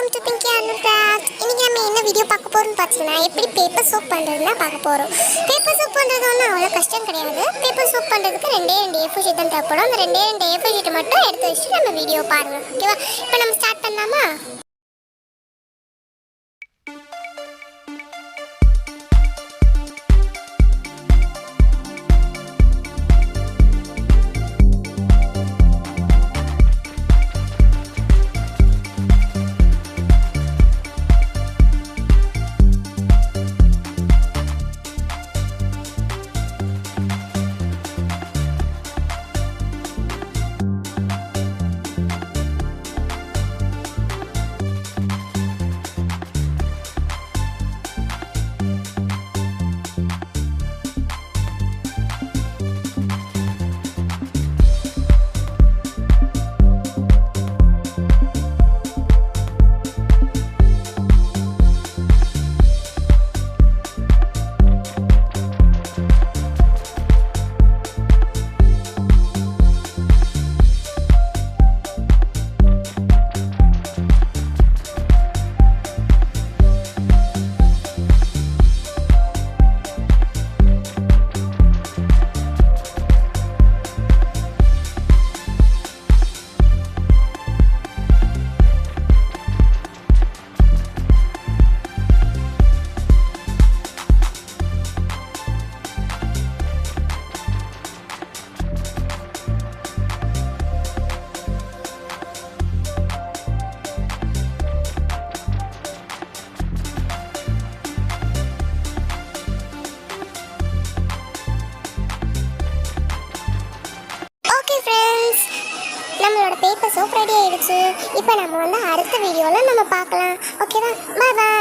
Welcome to Pinki Anurag. இன்னைக்கு நம்ம என்ன வீடியோ பார்க்க போறோம்னு பார்த்தீங்கன்னா எப்படி பேப்பர் சோப் பண்ணுறதுன்னா பார்க்க போகிறோம். பேப்பர் சோப் பண்ணுறது ஒன்றும் அவ்வளோ கஷ்டம் கிடையாது. பேப்பர் சோப் பண்ணுறதுக்கு ரெண்டே ஏஃபோர் ஷீட் தான் தேவைப்படும். அந்த ரெண்டே ஏஃபோர் ஷீட்டை மட்டும் எடுத்து வச்சுட்டு நம்ம வீடியோ பாருங்கள். ஓகேவா? இப்போ நம்ம ஸ்டார்ட் பண்ணலாமா? நம்மளோட பேப்பர் சோப் ரெடி ஆயிடுச்சு. இப்போ நம்ம அடுத்த வீடியோவில் நம்ம பார்க்கலாம். ஓகேவா? பாய் பாய்.